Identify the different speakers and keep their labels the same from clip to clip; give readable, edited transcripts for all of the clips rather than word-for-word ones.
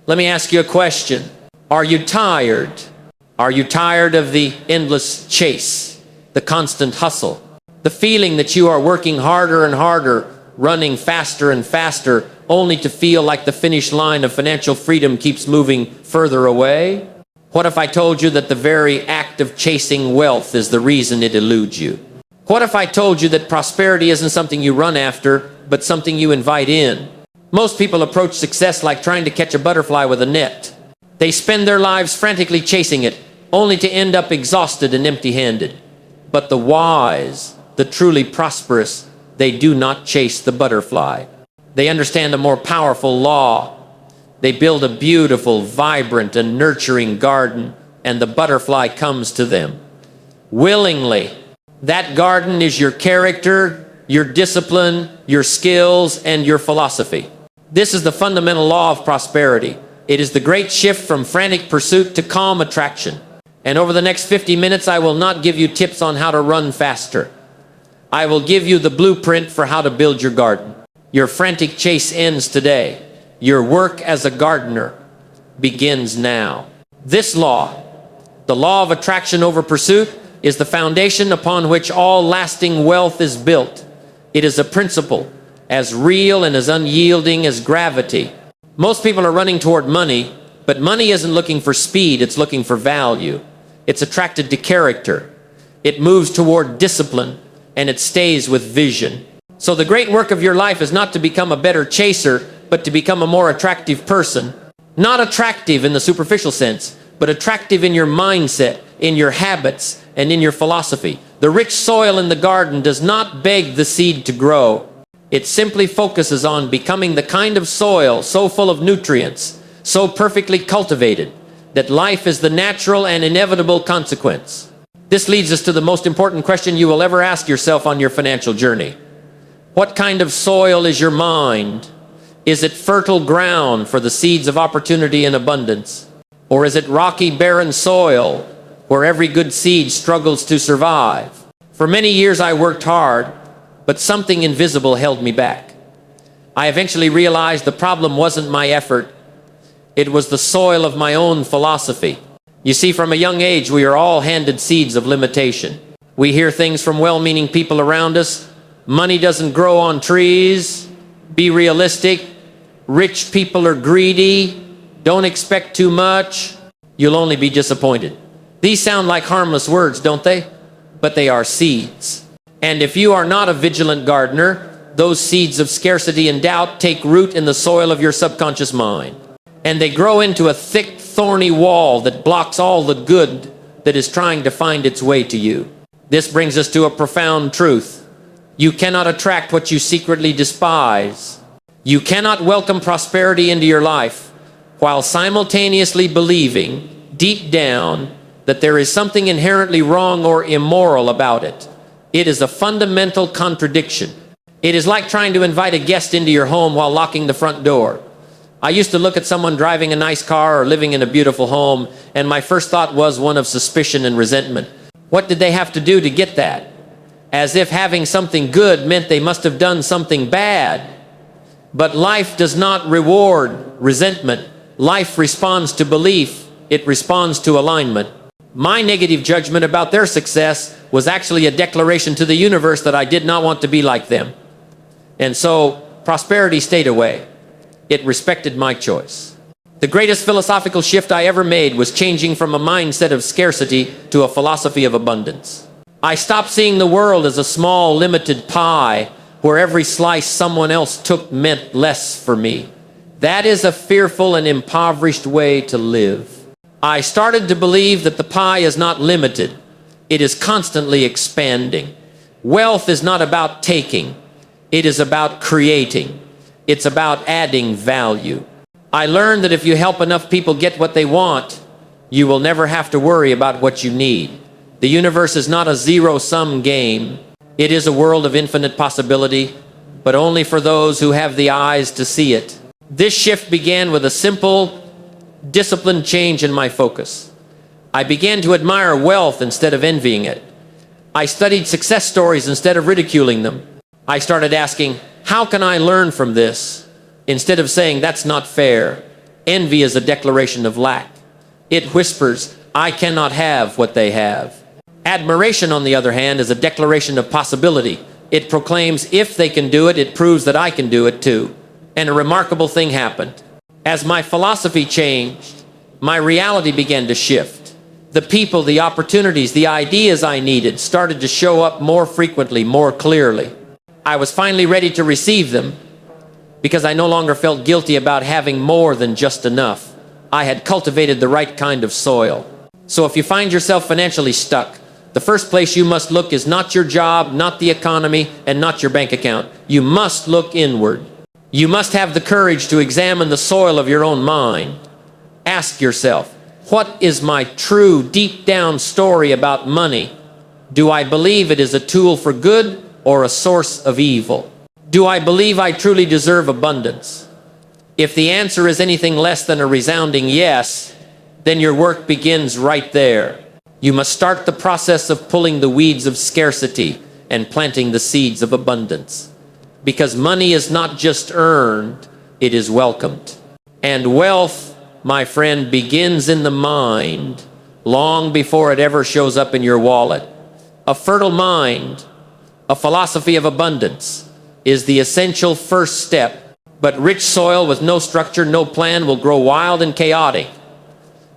Speaker 1: Let me ask you a question. Are you tired? Are you tired of the endless chase, the constant hustle, the feeling that you are working harder and harder, running faster and faster, only to feel like the finish line of financial freedom keeps moving further away? What if I told you that the very act of chasing wealth is the reason it eludes you? What if I told you that prosperity isn't something you run after, but something you invite in? Most people approach success like trying to catch a butterfly with a net. They spend their lives frantically chasing it, only to end up exhausted and empty-handed. But the wise, the truly prosperous, they do not chase the butterfly. They understand a more powerful law. They build a beautiful, vibrant, and nurturing garden, and the butterfly comes to them willingly. That garden is your character, your discipline, your skills, and your philosophy. This is the fundamental law of prosperity. It is the great shift from frantic pursuit to calm attraction. And over the next 50 minutes, I will not give you tips on how to run faster. I will give you the blueprint for how to build your garden. Your frantic chase ends today. Your work as a gardener begins now. This law, the law of attraction over pursuit, is the foundation upon which all lasting wealth is built. It is a principle as real and as unyielding as gravity. Most people are running toward money, but money isn't looking for speed, it's looking for value. It's attracted to character. It moves toward discipline, and it stays with vision. So the great work of your life is not to become a better chaser, but to become a more attractive person. Not attractive in the superficial sense, but attractive in your mindset, in your habits, and in your philosophy. The rich soil in the garden does not beg the seed to grow. It simply focuses on becoming the kind of soil so full of nutrients, so perfectly cultivated, that life is the natural and inevitable consequence. This leads us to the most important question you will ever ask yourself on your financial journey. What kind of soil is your mind? Is it fertile ground for the seeds of opportunity and abundance? Or is it rocky, barren soil where every good seed struggles to survive? For many years I worked hard, but something invisible held me back. I eventually realized the problem wasn't my effort. It was the soil of my own philosophy. You see, from a young age, we are all handed seeds of limitation. We hear things from well-meaning people around us. Money doesn't grow on trees. Be realistic. Rich people are greedy. Don't expect too much. You'll only be disappointed. These sound like harmless words, don't they? But they are seeds. And if you are not a vigilant gardener, those seeds of scarcity and doubt take root in the soil of your subconscious mind. And they grow into a thick, thorny wall that blocks all the good that is trying to find its way to you. This brings us to a profound truth. You cannot attract what you secretly despise. You cannot welcome prosperity into your life while simultaneously believing deep down that there is something inherently wrong or immoral about it. It is a fundamental contradiction. It is like trying to invite a guest into your home while locking the front door. I used to look at someone driving a nice car or living in a beautiful home, and my first thought was one of suspicion and resentment. What did they have to do to get that? As if having something good meant they must have done something bad. But life does not reward resentment. Life responds to belief. It responds to alignment. My negative judgment about their success was actually a declaration to the universe that I did not want to be like them. And so prosperity stayed away. It respected my choice. The greatest philosophical shift I ever made was changing from a mindset of scarcity to a philosophy of abundance. I stopped seeing the world as a small, limited pie where every slice someone else took meant less for me. That is a fearful and impoverished way to live. I started to believe that the pie is not limited. It is constantly expanding. Wealth is not about taking. It is about creating. It's about adding value. I learned that if you help enough people get what they want, you will never have to worry about what you need. The universe is not a zero-sum game. It is a world of infinite possibility, but only for those who have the eyes to see it. This shift began with a simple, disciplined change in my focus. I began to admire wealth instead of envying it. I studied success stories instead of ridiculing them. I started asking, how can I learn from this? Instead of saying, that's not fair. Envy is a declaration of lack. It whispers, I cannot have what they have. Admiration, on the other hand, is a declaration of possibility. It proclaims, if they can do it, it proves that I can do it too. And a remarkable thing happened. As my philosophy changed, my reality began to shift. The people, the opportunities, the ideas I needed started to show up more frequently, more clearly. I was finally ready to receive them because I no longer felt guilty about having more than just enough. I had cultivated the right kind of soil. So if you find yourself financially stuck, the first place you must look is not your job, not the economy, and not your bank account. You must look inward. You must have the courage to examine the soil of your own mind. Ask yourself, what is my true, deep down story about money? Do I believe it is a tool for good or a source of evil? Do I believe I truly deserve abundance? If the answer is anything less than a resounding yes, then your work begins right there. You must start the process of pulling the weeds of scarcity and planting the seeds of abundance. Because money is not just earned, it is welcomed. And wealth, my friend, begins in the mind long before it ever shows up in your wallet. A fertile mind, a philosophy of abundance, is the essential first step. But rich soil with no structure, no plan will grow wild and chaotic.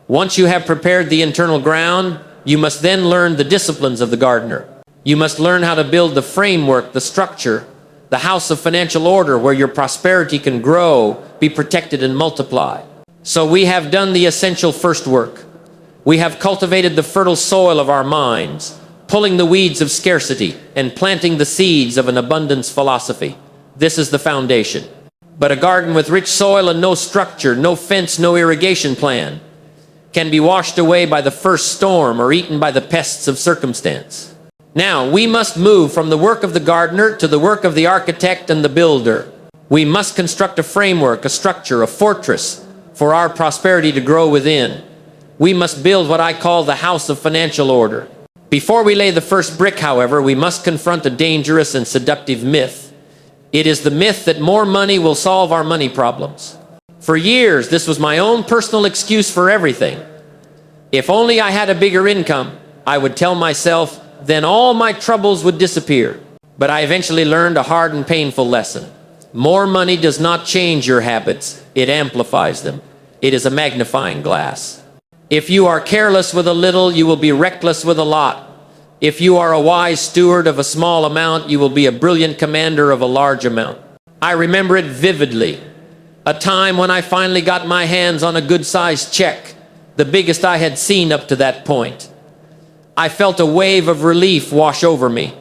Speaker 1: Once you have prepared the internal ground, you must then learn the disciplines of the gardener. You must learn how to build the framework, the structure, the house of financial order where your prosperity can grow, be protected, and multiply. So we have done the essential first work. We have cultivated the fertile soil of our minds, pulling the weeds of scarcity and planting the seeds of an abundance philosophy. This is the foundation. But a garden with rich soil and no structure, no fence, no irrigation plan, can be washed away by the first storm or eaten by the pests of circumstance. Now, we must move from the work of the gardener to the work of the architect and the builder. We must construct a framework, a structure, a fortress for our prosperity to grow within. We must build what I call the house of financial order. Before we lay the first brick, however, we must confront a dangerous and seductive myth. It is the myth that more money will solve our money problems. For years, this was my own personal excuse for everything. If only I had a bigger income, I would tell myself, then all my troubles would disappear. But I eventually learned a hard and painful lesson. More money does not change your habits, it amplifies them. It is a magnifying glass. If you are careless with a little, you will be reckless with a lot. If you are a wise steward of a small amount, you will be a brilliant commander of a large amount. I remember it vividly. A time when I finally got my hands on a good-sized check, the biggest I had seen up to that point. I felt a wave of relief wash over me.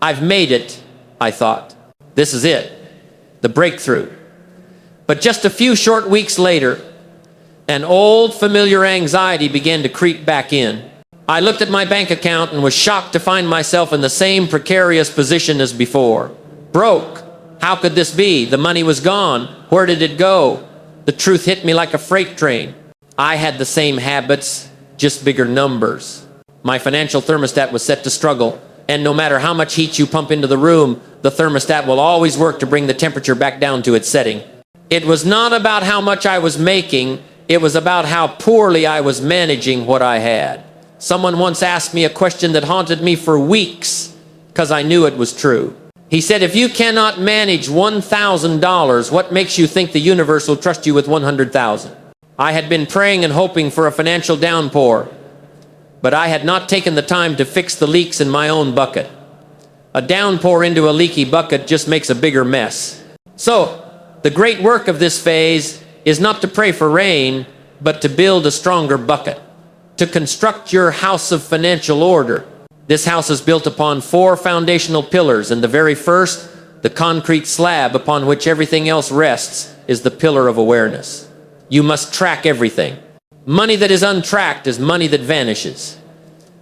Speaker 1: I've made it, I thought. This is it, the breakthrough. But just a few short weeks later, an old familiar anxiety began to creep back in. I looked at my bank account and was shocked to find myself in the same precarious position as before. Broke. How could this be? The money was gone. Where did it go? The truth hit me like a freight train. I had the same habits, just bigger numbers. My financial thermostat was set to struggle, and no matter how much heat you pump into the room, the thermostat will always work to bring the temperature back down to its setting. It was not about how much I was making, it was about how poorly I was managing what I had. Someone once asked me a question that haunted me for weeks, because I knew it was true. He said, if you cannot manage $1,000, what makes you think the universe will trust you with 100,000? I had been praying and hoping for a financial downpour, but I had not taken the time to fix the leaks in my own bucket. A downpour into a leaky bucket just makes a bigger mess. So, the great work of this phase is not to pray for rain, but to build a stronger bucket, to construct your house of financial order. This house is built upon 4 foundational pillars, and the very first, the concrete slab upon which everything else rests, is the pillar of awareness. You must track everything. Money that is untracked is money that vanishes.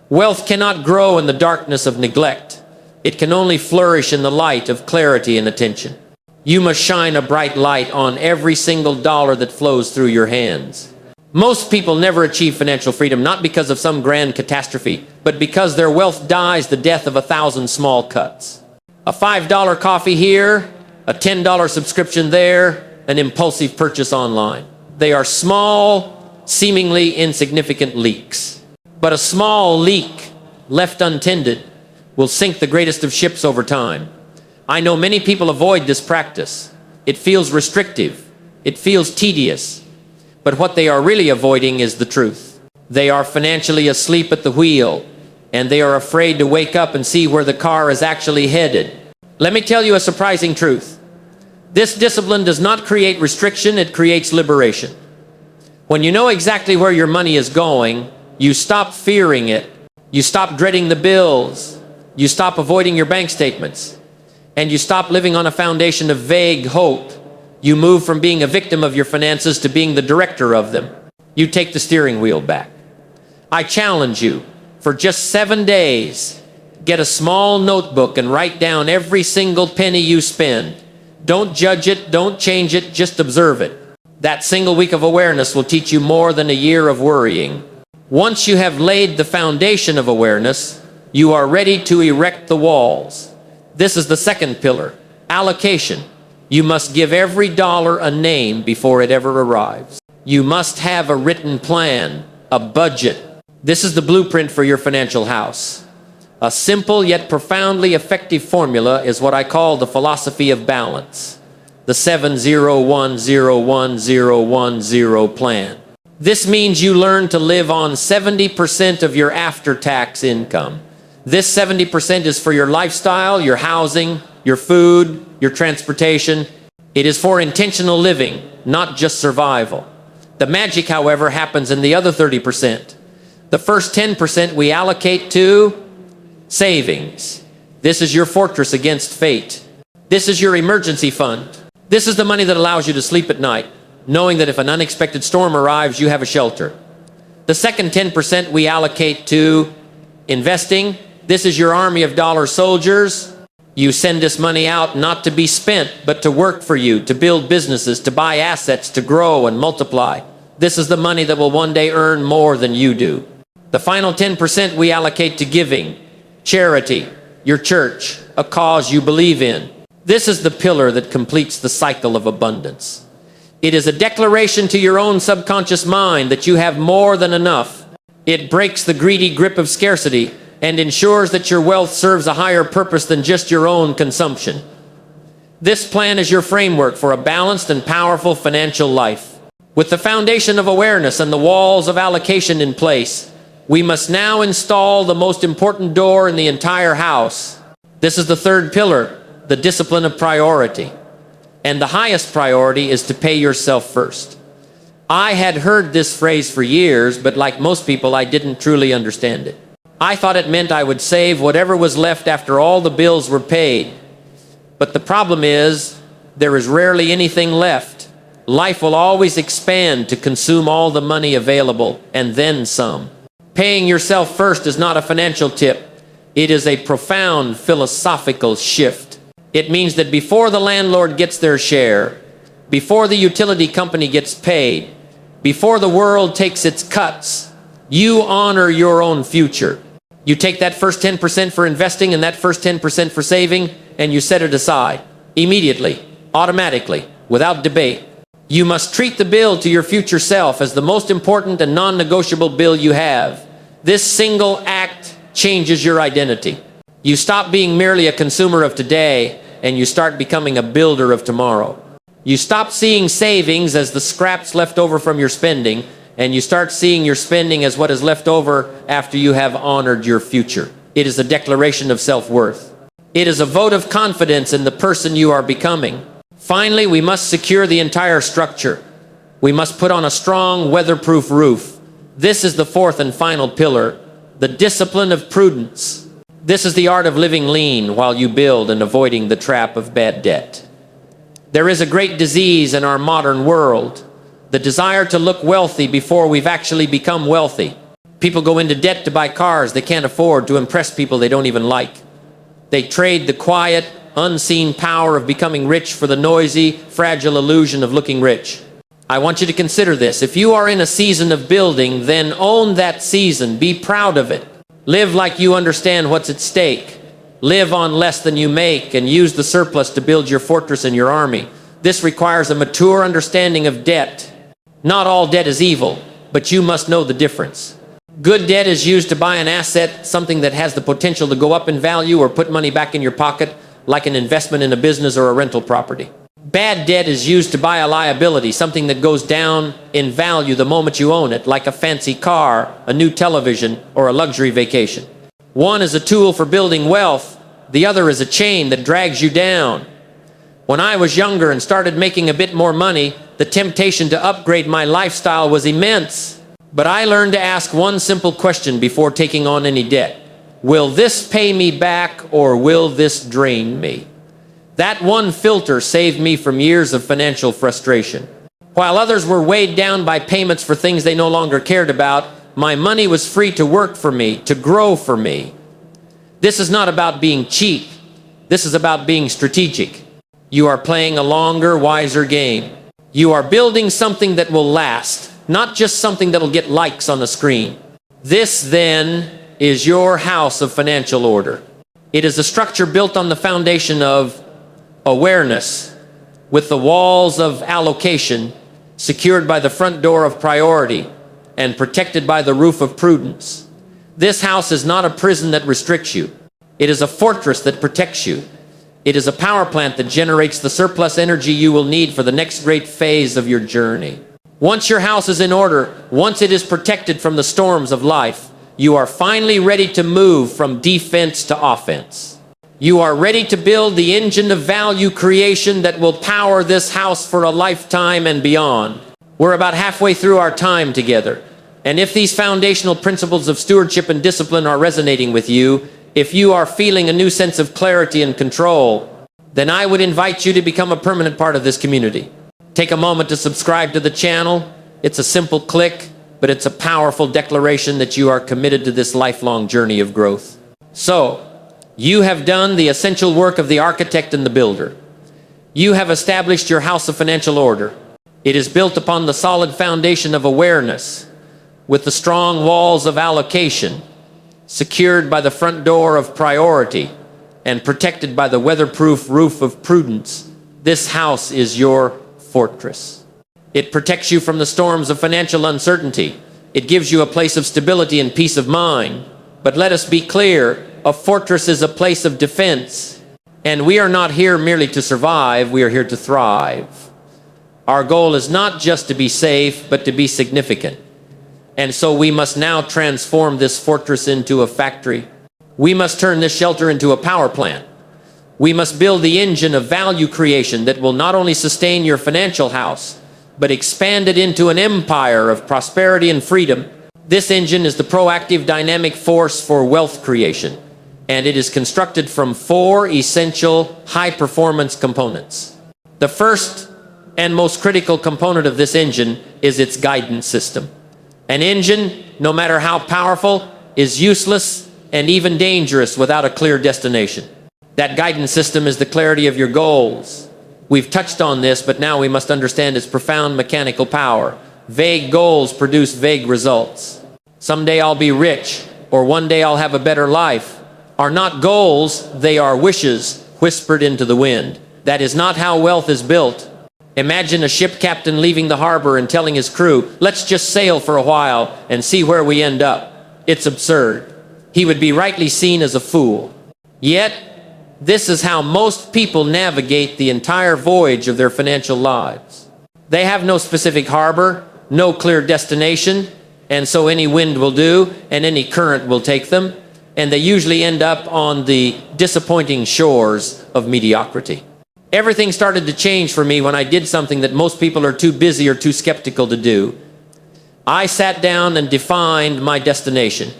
Speaker 1: Wealth cannot grow in the darkness of neglect. It can only flourish in the light of clarity and attention. You must shine a bright light on every single dollar that flows through your hands. Most people never achieve financial freedom, not because of some grand catastrophe, but because their wealth dies the death of 1,000 small cuts. A $5 coffee here, a $10 subscription there, an impulsive purchase online. They are small, seemingly insignificant leaks. But a small leak, left untended, will sink the greatest of ships over time. I know many people avoid this practice. It feels restrictive. It feels tedious. But what they are really avoiding is the truth. They are financially asleep at the wheel, and they are afraid to wake up and see where the car is actually headed. Let me tell you a surprising truth. This discipline does not create restriction, it creates liberation. When you know exactly where your money is going, you stop fearing it. You stop dreading the bills. You stop avoiding your bank statements. And you stop living on a foundation of vague hope. You move from being a victim of your finances to being the director of them. You take the steering wheel back. I challenge you, for just 7 days, get a small notebook and write down every single penny you spend. Don't judge it, don't change it, just observe it. That single week of awareness will teach you more than a year of worrying. Once you have laid the foundation of awareness, you are ready to erect the walls. This is the second pillar, allocation. You must give every dollar a name before it ever arrives. You must have a written plan, a budget. This is the blueprint for your financial house. A simple yet profoundly effective formula is what I call the philosophy of balance, the 7-0-1-0-1-0-1-0 plan. This means you learn to live on 70% of your after-tax income. This 70% is for your lifestyle, your housing, your food, your transportation. It is for intentional living, not just survival. The magic, however, happens in the other 30%. The first 10% we allocate to savings. This is your fortress against fate. This is your emergency fund. This is the money that allows you to sleep at night, knowing that if an unexpected storm arrives, you have a shelter. The second 10% we allocate to investing. This is your army of dollar soldiers. You send this money out not to be spent, but to work for you, to build businesses, to buy assets, to grow and multiply. This is the money that will one day earn more than you do. The final 10% we allocate to giving, charity, your church, a cause you believe in. This is the pillar that completes the cycle of abundance. It is a declaration to your own subconscious mind that you have more than enough. It breaks the greedy grip of scarcity and ensures that your wealth serves a higher purpose than just your own consumption. This plan is your framework for a balanced and powerful financial life. With the foundation of awareness and the walls of allocation in place, we must now install the most important door in the entire house. This is the third pillar, the discipline of priority. And the highest priority is to pay yourself first. I had heard this phrase for years, but like most people, I didn't truly understand it. I thought it meant I would save whatever was left after all the bills were paid. But the problem is, there is rarely anything left. Life will always expand to consume all the money available, and then some. Paying yourself first is not a financial tip. It is a profound philosophical shift. It means that before the landlord gets their share, before the utility company gets paid, before the world takes its cuts, you honor your own future. You take that first 10% for investing and that first 10% for saving, and you set it aside. Immediately, automatically, without debate. You must treat the bill to your future self as the most important and non-negotiable bill you have. This single act changes your identity. You stop being merely a consumer of today, and you start becoming a builder of tomorrow. You stop seeing savings as the scraps left over from your spending, and you start seeing your spending as what is left over after you have honored your future. It is a declaration of self-worth. It is a vote of confidence in the person you are becoming. Finally, we must secure the entire structure. We must put on a strong, weatherproof roof. This is the fourth and final pillar, the discipline of prudence. This is the art of living lean while you build and avoiding the trap of bad debt. There is a great disease in our modern world, the desire to look wealthy before we've actually become wealthy. People go into debt to buy cars they can't afford to impress people they don't even like. They trade the quiet, unseen power of becoming rich for the noisy, fragile illusion of looking rich. I want you to consider this. If you are in a season of building, then own that season. Be proud of it. Live like you understand what's at stake. Live on less than you make and use the surplus to build your fortress and your army. This requires a mature understanding of debt. Not all debt is evil, but you must know the difference. Good debt is used to buy an asset, something that has the potential to go up in value or put money back in your pocket, like an investment in a business or a rental property. Bad debt is used to buy a liability, something that goes down in value the moment you own it, like a fancy car, a new television, or a luxury vacation. One is a tool for building wealth, the other is a chain that drags you down. When I was younger and started making a bit more money, the temptation to upgrade my lifestyle was immense. But I learned to ask one simple question before taking on any debt. Will this pay me back or will this drain me? That one filter saved me from years of financial frustration. While others were weighed down by payments for things they no longer cared about, my money was free to work for me, to grow for me. This is not about being cheap. This is about being strategic. You are playing a longer, wiser game. You are building something that will last, not just something that will get likes on the screen. This, then, is your house of financial order. It is a structure built on the foundation of awareness, with the walls of allocation secured by the front door of priority and protected by the roof of prudence. This house is not a prison that restricts you. It is a fortress that protects you. It is a power plant that generates the surplus energy you will need for the next great phase of your journey. Once your house is in order, once it is protected from the storms of life, you are finally ready to move from defense to offense. You are ready to build the engine of value creation that will power this house for a lifetime and beyond. We're about halfway through our time together. And if these foundational principles of stewardship and discipline are resonating with you, if you are feeling a new sense of clarity and control, then I would invite you to become a permanent part of this community. Take a moment to subscribe to the channel. It's a simple click, but it's a powerful declaration that you are committed to this lifelong journey of growth. So, you have done the essential work of the architect and the builder. You have established your house of financial order. It is built upon the solid foundation of awareness, with the strong walls of allocation, secured by the front door of priority, and protected by the weatherproof roof of prudence. This house is your fortress. It protects you from the storms of financial uncertainty. It gives you a place of stability and peace of mind. But let us be clear, a fortress is a place of defense. And we are not here merely to survive, we are here to thrive. Our goal is not just to be safe, but to be significant. And so we must now transform this fortress into a factory. We must turn this shelter into a power plant. We must build the engine of value creation that will not only sustain your financial house, but expand it into an empire of prosperity and freedom. This engine is the proactive dynamic force for wealth creation, and it is constructed from 4 essential high-performance components. The first and most critical component of this engine is its guidance system. An engine, no matter how powerful, is useless and even dangerous without a clear destination. That guidance system is the clarity of your goals. We've touched on this, but now we must understand its profound mechanical power. Vague goals produce vague results. Someday I'll be rich, or one day I'll have a better life, are not goals, they are wishes whispered into the wind. That is not how wealth is built. Imagine a ship captain leaving the harbor and telling his crew, let's just sail for a while and see where we end up. It's absurd. He would be rightly seen as a fool. Yet, this is how most people navigate the entire voyage of their financial lives. They have no specific harbor, no clear destination, and so any wind will do, and any current will take them, and they usually end up on the disappointing shores of mediocrity. Everything started to change for me when I did something that most people are too busy or too skeptical to do. I sat down and defined my destination.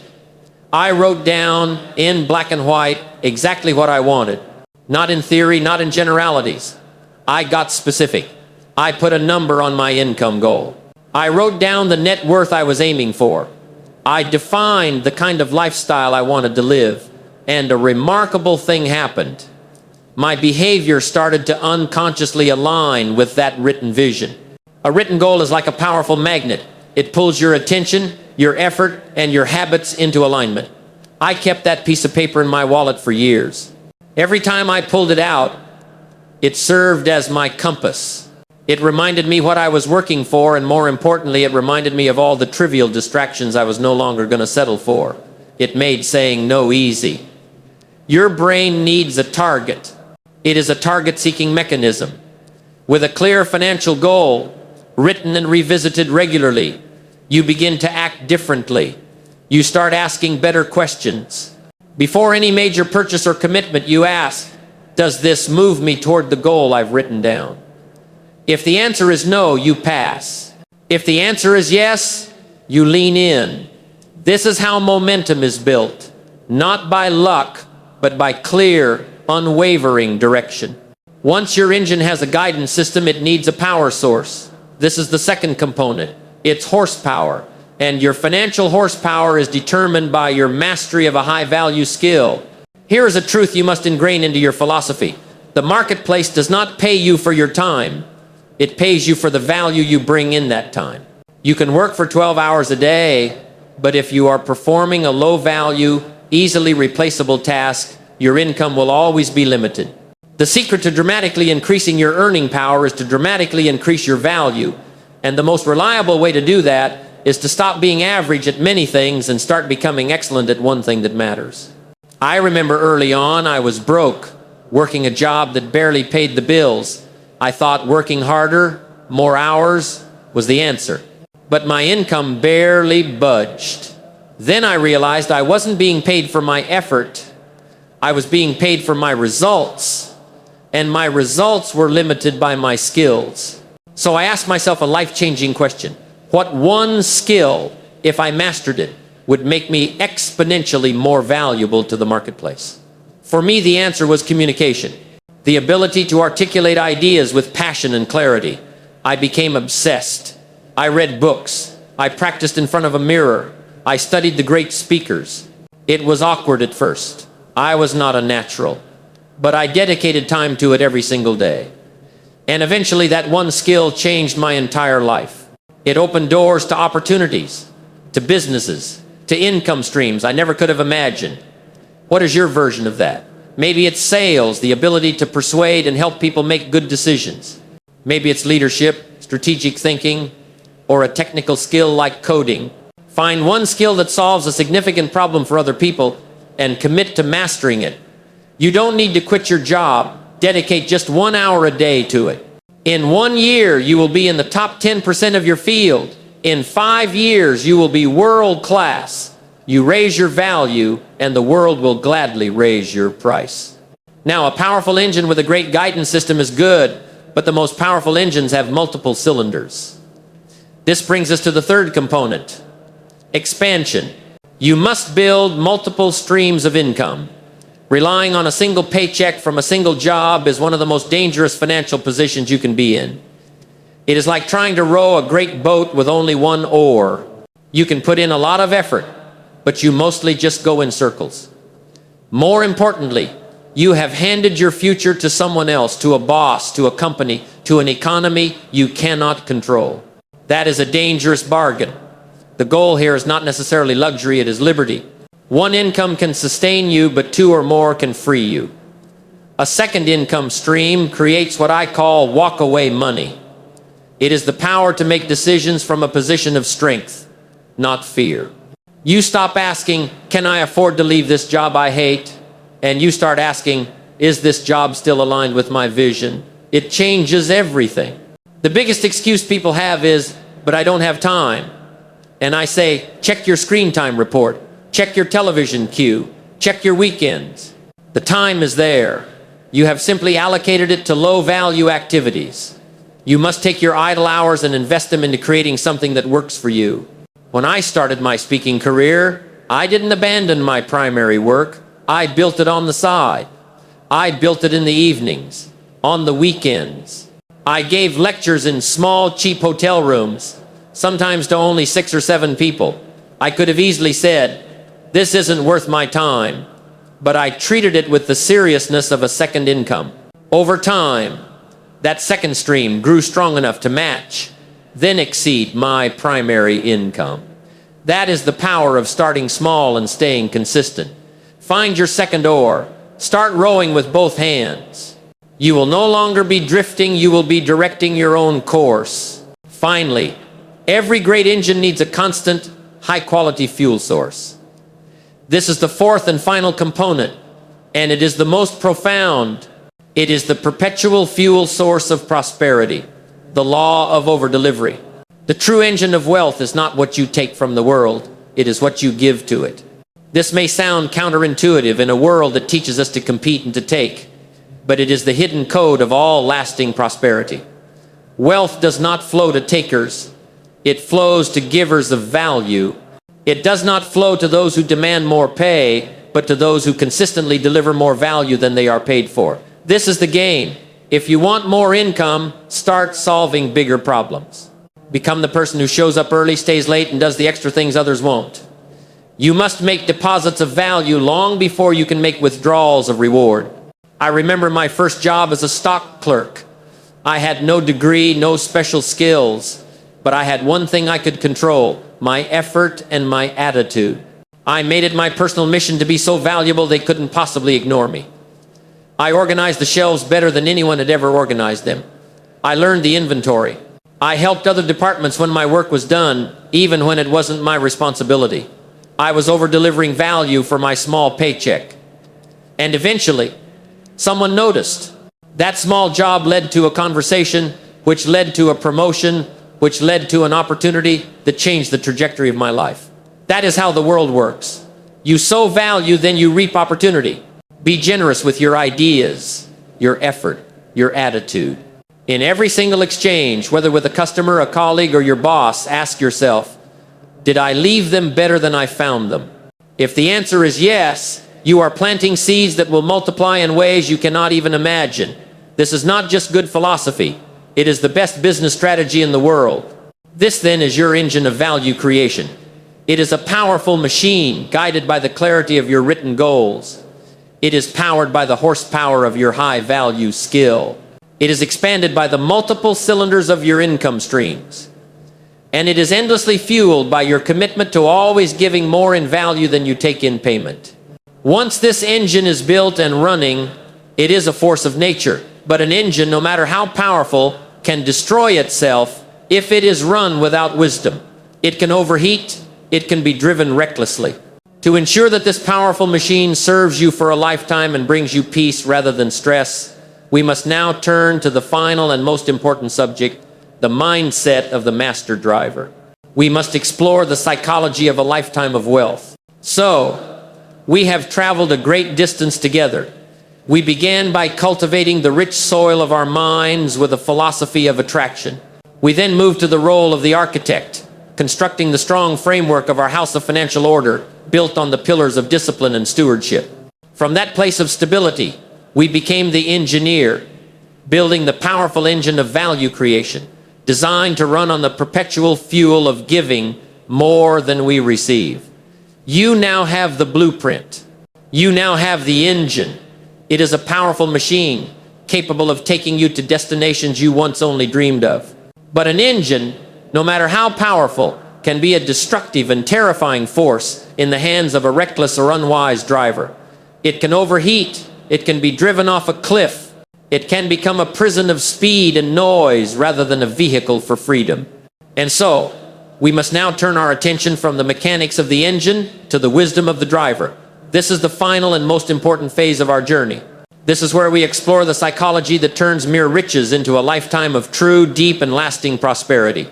Speaker 1: I wrote down in black and white exactly what I wanted. Not in theory, not in generalities. I got specific. I put a number on my income goal. I wrote down the net worth I was aiming for. I defined the kind of lifestyle I wanted to live. And a remarkable thing happened. My behavior started to unconsciously align with that written vision. A written goal is like a powerful magnet. It pulls your attention, your effort, and your habits into alignment. I kept that piece of paper in my wallet for years. Every time I pulled it out, it served as my compass. It reminded me what I was working for, and more importantly, it reminded me of all the trivial distractions I was no longer going to settle for. It made saying no easy. Your brain needs a target. It is a target-seeking mechanism. With a clear financial goal, written and revisited regularly, you begin to act differently. You start asking better questions. Before any major purchase or commitment, you ask, does this move me toward the goal I've written down? If the answer is no, you pass. If the answer is yes, you lean in. This is how momentum is built, not by luck, but by clear, unwavering direction. Once your engine has a guidance system, it needs a power source. This is the second component. It's horsepower. And your financial horsepower is determined by your mastery of a high-value skill. Here is a truth you must ingrain into your philosophy. The marketplace does not pay you for your time. It pays you for the value you bring in that time. You can work for 12 hours a day, but if you are performing a low-value, easily replaceable task, your income will always be limited. The secret to dramatically increasing your earning power is to dramatically increase your value. And the most reliable way to do that is to stop being average at many things and start becoming excellent at one thing that matters. I remember early on I was broke, working a job that barely paid the bills. I thought working harder, more hours, was the answer. But my income barely budged. Then I realized I wasn't being paid for my effort. I was being paid for my results. And my results were limited by my skills. So I asked myself a life-changing question. What one skill, if I mastered it, would make me exponentially more valuable to the marketplace? For me, the answer was communication. The ability to articulate ideas with passion and clarity. I became obsessed. I read books. I practiced in front of a mirror. I studied the great speakers. It was awkward at first. I was not a natural. But I dedicated time to it every single day. And eventually that one skill changed my entire life. It opened doors to opportunities, to businesses, to income streams I never could have imagined. What is your version of that? Maybe it's sales, the ability to persuade and help people make good decisions. Maybe it's leadership, strategic thinking, or a technical skill like coding. Find one skill that solves a significant problem for other people and commit to mastering it. You don't need to quit your job. Dedicate just 1 hour a day to it. In 1 year, you will be in the top 10% of your field. In 5 years, you will be world class. You raise your value, and the world will gladly raise your price. Now, a powerful engine with a great guidance system is good, but the most powerful engines have multiple cylinders. This brings us to the third component, expansion. You must build multiple streams of income. Relying on a single paycheck from a single job is one of the most dangerous financial positions you can be in. It is like trying to row a great boat with only one oar. You can put in a lot of effort, but you mostly just go in circles. More importantly, you have handed your future to someone else, to a boss, to a company, to an economy you cannot control. That is a dangerous bargain. The goal here is not necessarily luxury, it is liberty. One income can sustain you, but two or more can free you. A second income stream creates what I call walk-away money. It is the power to make decisions from a position of strength, not fear. You stop asking, can I afford to leave this job I hate? And you start asking, is this job still aligned with my vision? It changes everything. The biggest excuse people have is, but I don't have time. And I say, check your screen time report. Check your television queue. Check your weekends. The time is there. You have simply allocated it to low-value activities. You must take your idle hours and invest them into creating something that works for you. When I started my speaking career, I didn't abandon my primary work. I built it on the side. I built it in the evenings, on the weekends. I gave lectures in small, cheap hotel rooms, sometimes to only 6 or 7 people. I could have easily said, this isn't worth my time, but I treated it with the seriousness of a second income. Over time, that second stream grew strong enough to match, then exceed my primary income. That is the power of starting small and staying consistent. Find your second oar. Start rowing with both hands. You will no longer be drifting, you will be directing your own course. Finally, every great engine needs a constant, high-quality fuel source. This is the fourth and final component, and it is the most profound. It is the perpetual fuel source of prosperity, the law of over-delivery. The true engine of wealth is not what you take from the world, it is what you give to it. This may sound counterintuitive in a world that teaches us to compete and to take, but it is the hidden code of all lasting prosperity. Wealth does not flow to takers, it flows to givers of value. It does not flow to those who demand more pay, but to those who consistently deliver more value than they are paid for. This is the game. If you want more income, start solving bigger problems. Become the person who shows up early, stays late, and does the extra things others won't. You must make deposits of value long before you can make withdrawals of reward. I remember my first job as a stock clerk. I had no degree, no special skills, but I had one thing I could control: my effort and my attitude. I made it my personal mission to be so valuable they couldn't possibly ignore me. I organized the shelves better than anyone had ever organized them. I learned the inventory. I helped other departments when my work was done, even when it wasn't my responsibility. I was over-delivering value for my small paycheck. And eventually, someone noticed. That small job led to a conversation, which led to a promotion, which led to an opportunity that changed the trajectory of my life. That is how the world works. You sow value, then you reap opportunity. Be generous with your ideas, your effort, your attitude. In every single exchange, whether with a customer, a colleague, or your boss, ask yourself, did I leave them better than I found them? If the answer is yes, you are planting seeds that will multiply in ways you cannot even imagine. This is not just good philosophy. It is the best business strategy in the world. This then is your engine of value creation. It is a powerful machine guided by the clarity of your written goals. It is powered by the horsepower of your high-value skill. It is expanded by the multiple cylinders of your income streams. And it is endlessly fueled by your commitment to always giving more in value than you take in payment. Once this engine is built and running, it is a force of nature. But an engine, no matter how powerful, can destroy itself if it is run without wisdom. It can overheat, it can be driven recklessly. To ensure that this powerful machine serves you for a lifetime and brings you peace rather than stress, we must now turn to the final and most important subject, the mindset of the master driver. We must explore the psychology of a lifetime of wealth. So, we have traveled a great distance together. We began by cultivating the rich soil of our minds with a philosophy of attraction. We then moved to the role of the architect, constructing the strong framework of our house of financial order, built on the pillars of discipline and stewardship. From that place of stability, we became the engineer, building the powerful engine of value creation, designed to run on the perpetual fuel of giving more than we receive. You now have the blueprint. You now have the engine. It is a powerful machine, capable of taking you to destinations you once only dreamed of. But an engine, no matter how powerful, can be a destructive and terrifying force in the hands of a reckless or unwise driver. It can overheat, it can be driven off a cliff, it can become a prison of speed and noise rather than a vehicle for freedom. And so, we must now turn our attention from the mechanics of the engine to the wisdom of the driver. This is the final and most important phase of our journey. This is where we explore the psychology that turns mere riches into a lifetime of true, deep, and lasting prosperity.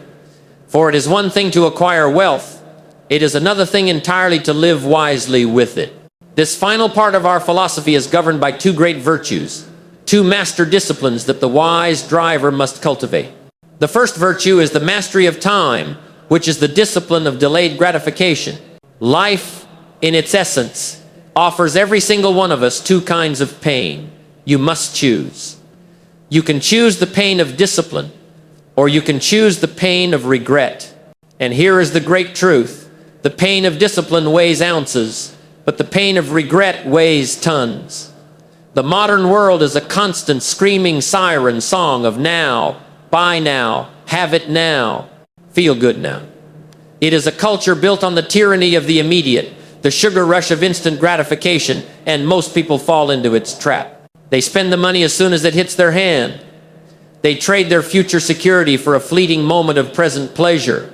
Speaker 1: For it is one thing to acquire wealth, it is another thing entirely to live wisely with it. This final part of our philosophy is governed by two great virtues, two master disciplines that the wise driver must cultivate. The first virtue is the mastery of time, which is the discipline of delayed gratification. Life, in its essence, offers every single one of us two kinds of pain. You must choose. You can choose the pain of discipline, or you can choose the pain of regret. And here is the great truth. The pain of discipline weighs ounces, but the pain of regret weighs tons. The modern world is a constant screaming siren song of now, buy now, have it now, feel good now. It is a culture built on the tyranny of the immediate, the sugar rush of instant gratification, and most people fall into its trap. They spend the money as soon as it hits their hand. They trade their future security for a fleeting moment of present pleasure.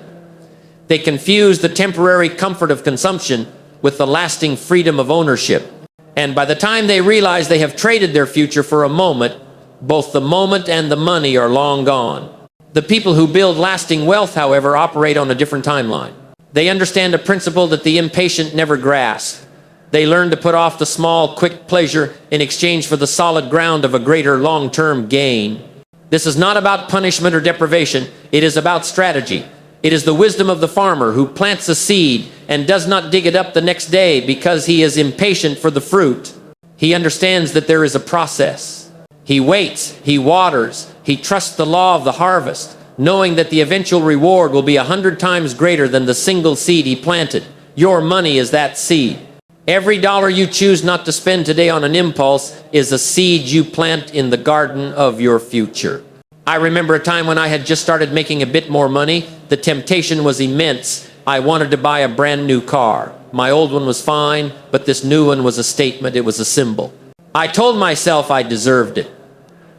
Speaker 1: They confuse the temporary comfort of consumption with the lasting freedom of ownership. And by the time they realize they have traded their future for a moment, both the moment and the money are long gone. The people who build lasting wealth, however, operate on a different timeline. They understand a principle that the impatient never grasp. They learn to put off the small, quick pleasure in exchange for the solid ground of a greater long-term gain. This is not about punishment or deprivation. It is about strategy. It is the wisdom of the farmer who plants a seed and does not dig it up the next day because he is impatient for the fruit. He understands that there is a process. He waits, he waters, he trusts the law of the harvest, knowing that the eventual reward will be 100 times greater than the single seed he planted. Your money is that seed. Every dollar you choose not to spend today on an impulse is a seed you plant in the garden of your future. I remember a time when I had just started making a bit more money. The temptation was immense. I wanted to buy a brand new car. My old one was fine, but this new one was a statement. It was a symbol. I told myself I deserved it.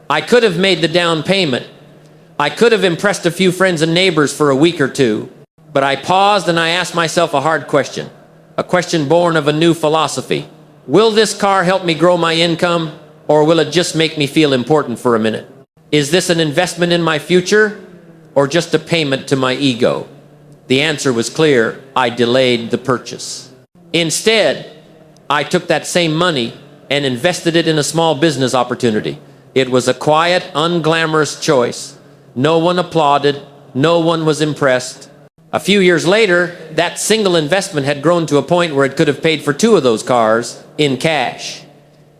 Speaker 1: I could have made the down payment. I could have impressed a few friends and neighbors for a week or two. But I paused and I asked myself a hard question. A question born of a new philosophy. Will this car help me grow my income, or will it just make me feel important for a minute? Is this an investment in my future, or just a payment to my ego? The answer was clear. I delayed the purchase. Instead, I took that same money and invested it in a small business opportunity. It was a quiet, unglamorous choice. No one applauded. No one was impressed. A few years later, that single investment had grown to a point where it could have paid for 2 of those cars in cash.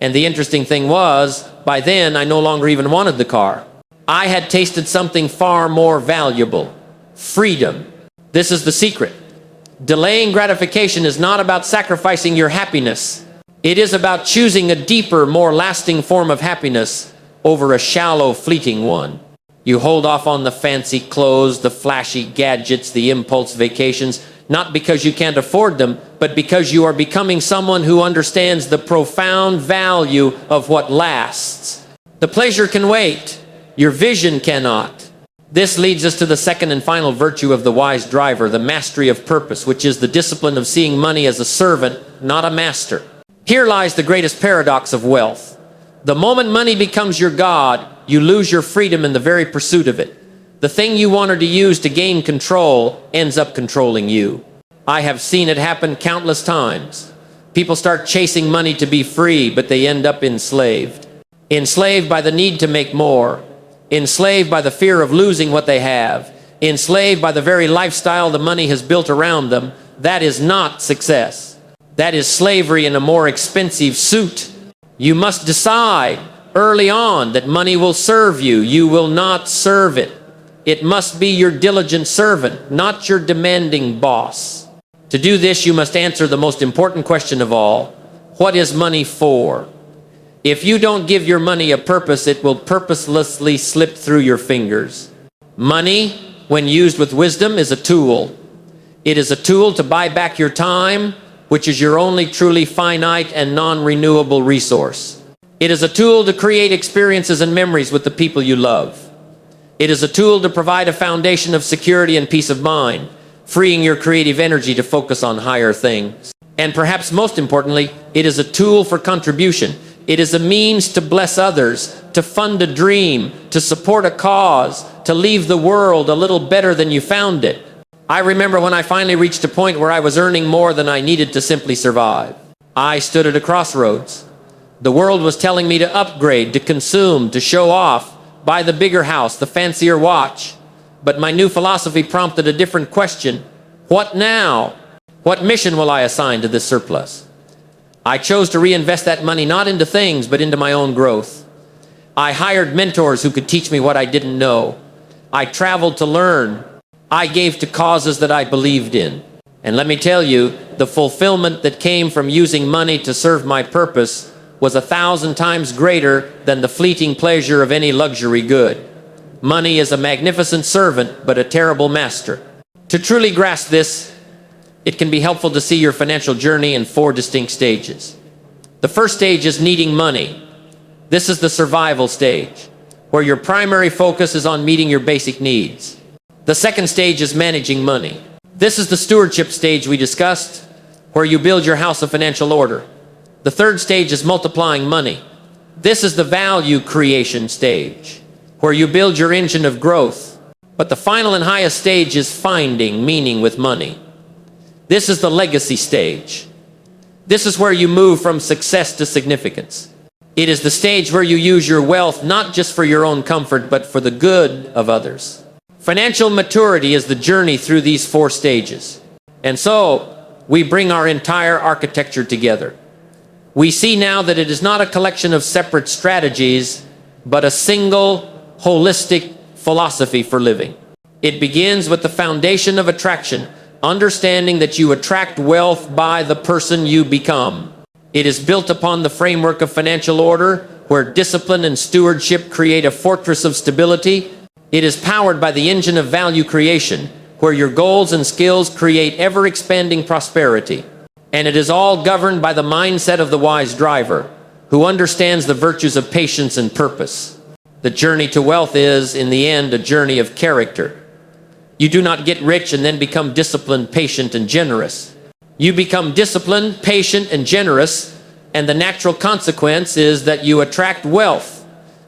Speaker 1: And the interesting thing was, by then, I no longer even wanted the car. I had tasted something far more valuable: freedom. This is the secret. Delaying gratification is not about sacrificing your happiness. It is about choosing a deeper, more lasting form of happiness over a shallow, fleeting one. You hold off on the fancy clothes, the flashy gadgets, the impulse vacations, not because you can't afford them, but because you are becoming someone who understands the profound value of what lasts. The pleasure can wait. Your vision cannot. This leads us to the second and final virtue of the wise driver, the mastery of purpose, which is the discipline of seeing money as a servant, not a master. Here lies the greatest paradox of wealth. The moment money becomes your God, you lose your freedom in the very pursuit of it. The thing you wanted to use to gain control ends up controlling you. I have seen it happen countless times. People start chasing money to be free, but they end up enslaved. Enslaved by the need to make more. Enslaved by the fear of losing what they have. Enslaved by the very lifestyle the money has built around them. That is not success. That is slavery in a more expensive suit. You must decide early on that money will serve you. You will not serve it. It must be your diligent servant, not your demanding boss. To do this, you must answer the most important question of all. What is money for? If you don't give your money a purpose, it will purposelessly slip through your fingers. Money, when used with wisdom, is a tool. It is a tool to buy back your time, which is your only truly finite and non-renewable resource. It is a tool to create experiences and memories with the people you love. It is a tool to provide a foundation of security and peace of mind, freeing your creative energy to focus on higher things. And perhaps most importantly, it is a tool for contribution. It is a means to bless others, to fund a dream, to support a cause, to leave the world a little better than you found it. I remember when I finally reached a point where I was earning more than I needed to simply survive. I stood at a crossroads. The world was telling me to upgrade, to consume, to show off, buy the bigger house, the fancier watch. But my new philosophy prompted a different question. What now? What mission will I assign to this surplus? I chose to reinvest that money not into things, but into my own growth. I hired mentors who could teach me what I didn't know. I traveled to learn. I gave to causes that I believed in. And let me tell you, the fulfillment that came from using money to serve my purpose was 1,000 times greater than the fleeting pleasure of any luxury good. Money is a magnificent servant, but a terrible master. To truly grasp this, it can be helpful to see your financial journey in 4 distinct stages. The first stage is needing money. This is the survival stage, where your primary focus is on meeting your basic needs. The second stage is managing money. This is the stewardship stage we discussed, where you build your house of financial order. The third stage is multiplying money. This is the value creation stage, where you build your engine of growth. But the final and highest stage is finding meaning with money. This is the legacy stage. This is where you move from success to significance. It is the stage where you use your wealth not just for your own comfort, but for the good of others. Financial maturity is the journey through these 4 stages. And so, we bring our entire architecture together. We see now that it is not a collection of separate strategies, but a single, holistic philosophy for living. It begins with the foundation of attraction, understanding that you attract wealth by the person you become. It is built upon the framework of financial order, where discipline and stewardship create a fortress of stability. It is powered by the engine of value creation, where your goals and skills create ever-expanding prosperity. And it is all governed by the mindset of the wise driver, who understands the virtues of patience and purpose. The journey to wealth is, in the end, a journey of character. You do not get rich and then become disciplined, patient, and generous. You become disciplined, patient, and generous, and the natural consequence is that you attract wealth.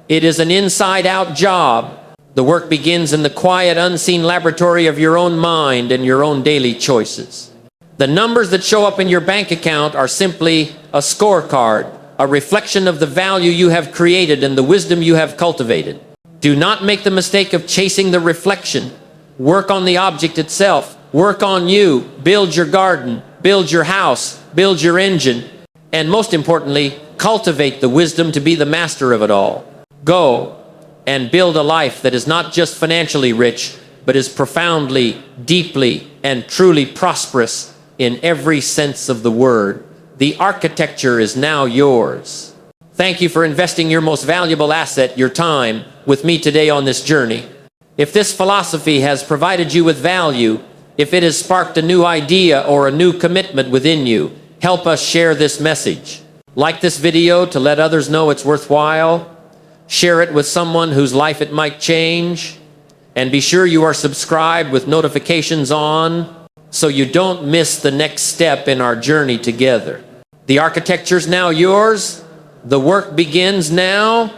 Speaker 1: It is an inside-out job. The work begins in the quiet, unseen laboratory of your own mind and your own daily choices. The numbers that show up in your bank account are simply a scorecard, a reflection of the value you have created and the wisdom you have cultivated. Do not make the mistake of chasing the reflection. Work on the object itself. Work on you. Build your garden. Build your house. Build your engine. And most importantly, cultivate the wisdom to be the master of it all. Go and build a life that is not just financially rich, but is profoundly, deeply, and truly prosperous in every sense of the word. The architecture is now yours. Thank you for investing your most valuable asset, your time, with me today on this journey. If this philosophy has provided you with value, if it has sparked a new idea or a new commitment within you, help us share this message. Like this video to let others know it's worthwhile. Share it with someone whose life it might change. And be sure you are subscribed with notifications on, so you don't miss the next step in our journey together. The architecture's now yours. The work begins now.